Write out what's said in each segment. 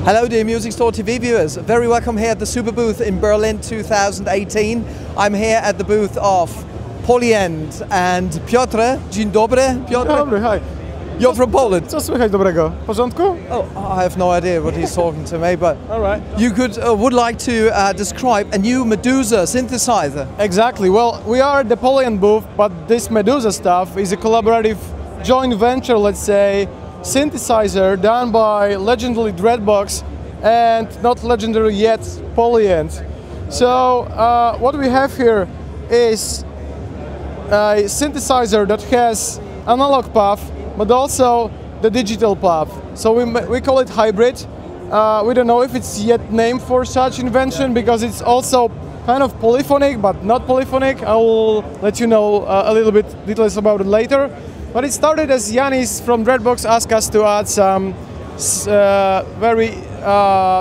Hello dear Music Store TV viewers, very welcome here at the Superbooth in Berlin 2018. I'm here at the booth of Polyend and Piotr. Dzień dobry, Piotr. Dzień dobry, hi. You're from Poland. Co słychać dobrego? W porządku? Oh, I have no idea what he's talking to me, but All right. you would like to describe a new Medusa synthesizer. Exactly. Well, we are at the Polyend booth, but this Medusa stuff is a collaborative joint venture, let's say, synthesizer done by legendary Dreadbox and not legendary yet Polyend. So what we have here is a synthesizer that has analog path but also the digital path. So we call it hybrid. We don't know if it's yet named for such invention because it's also kind of polyphonic but not polyphonic. I will let you know a little bit details about it later. But it started as Yanis from Dreadbox asked us to add some very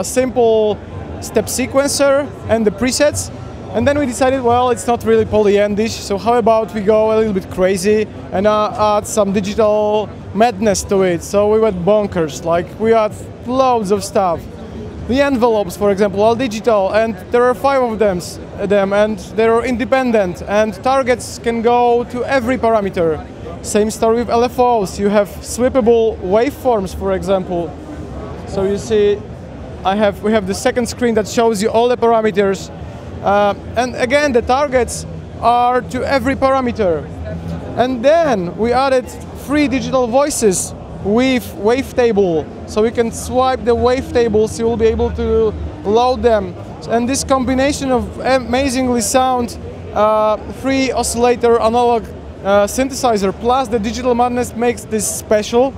simple step sequencer and the presets. And then we decided, well, it's not really polyendish, so how about we go a little bit crazy and add some digital madness to it. So we went bonkers, like we add loads of stuff. The envelopes, for example, are digital, and there are 5 of them, and they're independent, and targets can go to every parameter. Same story with LFOs. You have sweepable waveforms, for example. So you see, we have the second screen that shows you all the parameters. And again, the targets are to every parameter. And then we added 3 digital voices with wavetable. So we can swipe the wavetables, you will be able to load them. And this combination of amazingly sound 3 oscillator analog synthesizer plus the digital madness makes this special.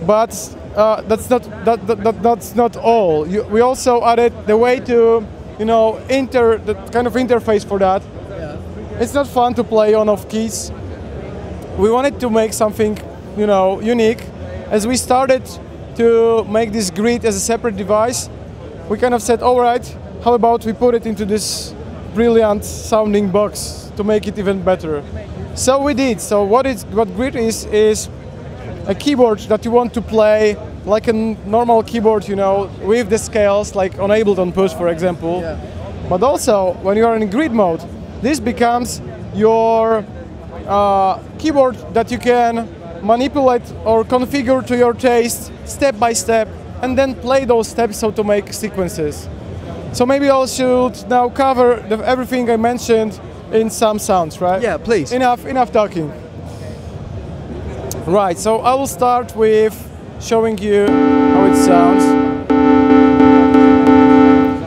But that's not all. We also added the way to the kind of interface for that. Yeah. It's not fun to play on off keys. We wanted to make something, unique. As we started to make this grid as a separate device, we kind of said, all right, how about we put it into this brilliant sounding box to make it even better. So we did. So what grid is a keyboard that you want to play like a normal keyboard, with the scales, like on Ableton Push, for example. Yeah. But also, when you are in grid mode, this becomes your keyboard that you can manipulate or configure to your taste, step by step, and then play those steps so to make sequences. So maybe I should now cover everything I mentioned in some sounds, right? Yeah, please. Enough talking. Right, so I will start with showing you how it sounds.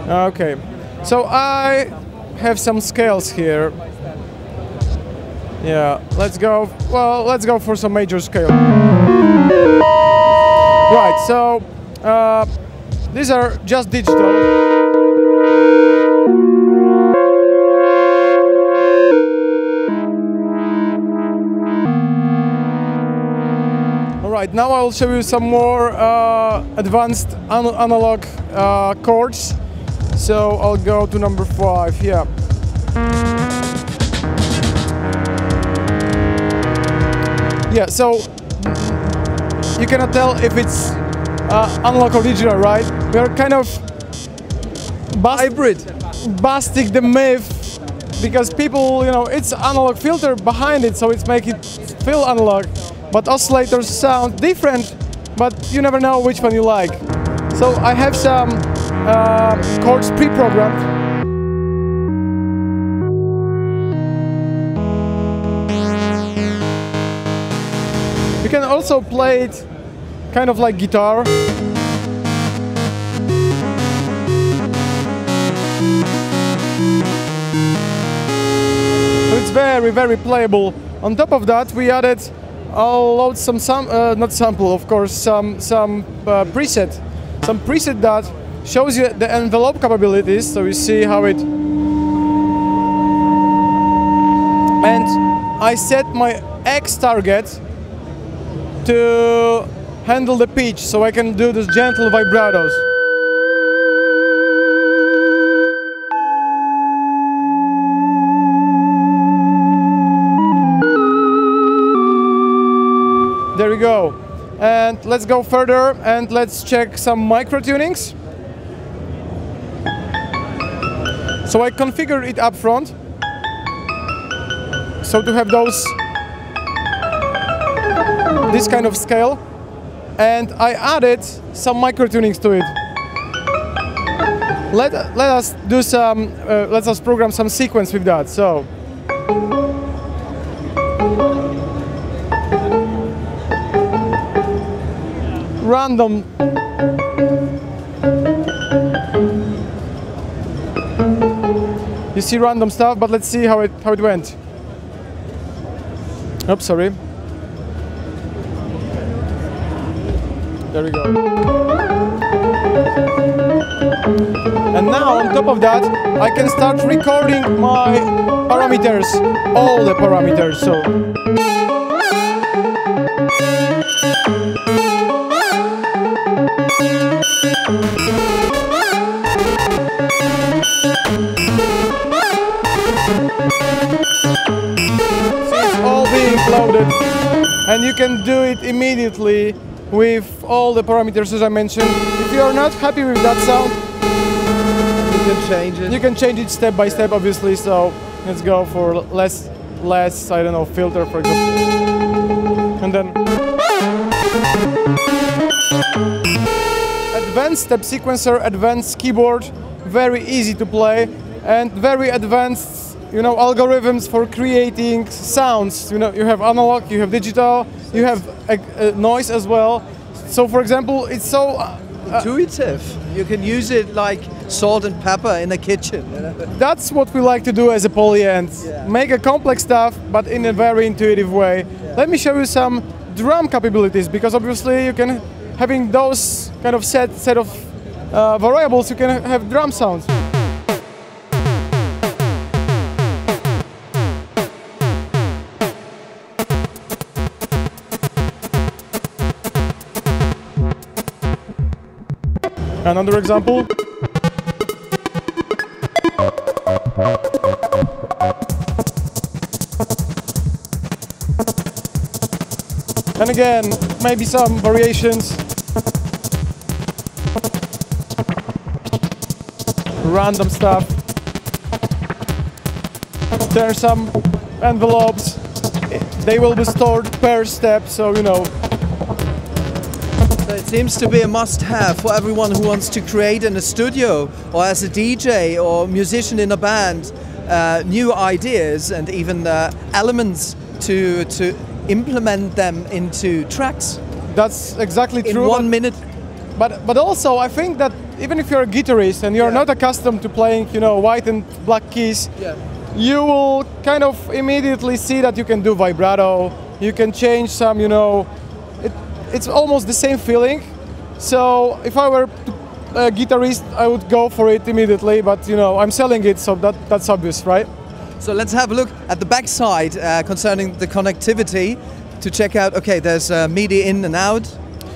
Okay, so I have some scales here. Yeah, let's go for some major scale. Right, so these are just digital. Right, now I'll show you some more advanced analog chords. So I'll go to number 5, yeah. Yeah, so you cannot tell if it's analog or digital, right? We are kind of busting the myth because people, it's analog filter behind it, so it's make it feel analog. But oscillators sound different, but you never know which one you like. So I have some chords pre-programmed. You can also play it kind of like guitar. So it's very, very playable. On top of that, we added I'll load some not sample, of course, some preset that shows you the envelope capabilities, so you see how it. And I set my X target to handle the pitch, so I can do these gentle vibratos. There we go. And let's go further and let's check some micro tunings. So I configured it up front, so to have this kind of scale, and I added some micro tunings to it. Let us do some. Let us program some sequence with that. So. Random. You see random stuff, but let's see how it went. Oops, sorry. There we go. And now on top of that, I can start recording my parameters, all the parameters. So. It's all being loaded, and you can do it immediately with all the parameters as I mentioned. If you are not happy with that sound, you can change it. You can change it step by step, obviously. So let's go for less, I don't know, filter, for example, and then advanced step sequencer, advanced keyboard, very easy to play, and very advanced, you know, algorithms for creating sounds. You know, you have analog, you have digital, you have noise as well. So, for example, it's so intuitive. You can use it like salt and pepper in a kitchen. That's what we like to do as a Polyend. Yeah. Make a complex stuff, but in a very intuitive way. Yeah. Let me show you some drum capabilities, because obviously you can, having those kind of set of variables, you can have drum sounds. Another example. And again, maybe some variations. Random stuff. There are some envelopes. They will be stored per step, so you know. It seems to be a must-have for everyone who wants to create in a studio or as a DJ or musician in a band, new ideas and even elements to implement them into tracks. That's exactly true. In 1 minute. But also I think that even if you're a guitarist and you're not accustomed to playing, you know, white and black keys, you will kind of immediately see that you can do vibrato, you can change some, you know, it's almost the same feeling. So if I were a guitarist, I would go for it immediately, but you know, I'm selling it, so that's obvious, right? So let's have a look at the back side concerning the connectivity to check out, okay, there's MIDI in and out.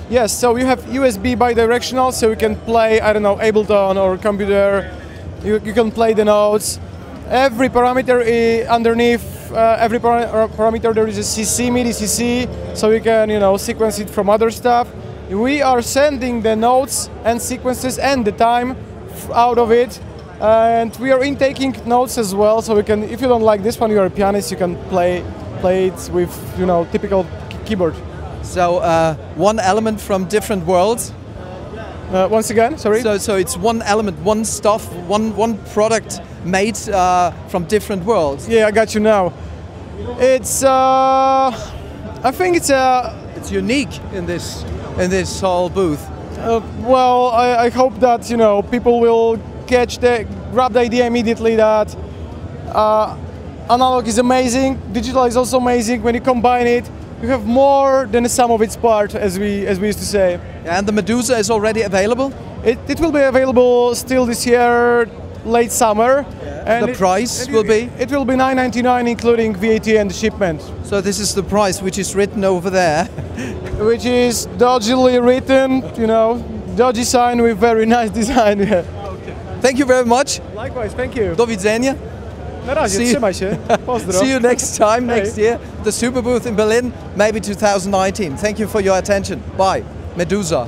Yes, so you have USB bidirectional, so you can play, I don't know, Ableton or computer, you can play the notes. Every parameter underneath, every parameter there is a CC, MIDI CC, so you can, you know, sequence it from other stuff. We are sending the notes and sequences and the time out of it, and we are intaking notes as well, so we can, if you don't like this one, you're a pianist, you can play it with, you know, typical keyboard. So one element from different worlds. Once again, sorry? So it's one element, one stuff, one product made from different worlds. Yeah, I got you now. It's, I think it's unique in this whole booth. Well, I hope that, you know, people will grab the idea immediately that analog is amazing, digital is also amazing. When you combine it, you have more than the sum of its part, as we used to say. And the Medusa is already available? It will be available still this year, late summer. Yeah. And the price will be? It will be $9.99 including VAT and the shipment. So this is the price which is written over there. Which is dodgily written, you know, dodgy sign with very nice design. Okay. Thank you very much. Likewise, thank you. Do widzenia. Na razie, See you- trzymaj się. Pozdro. See you next time, Hey. next year. The Superbooth in Berlin, maybe 2019. Thank you for your attention. Bye. Medusa.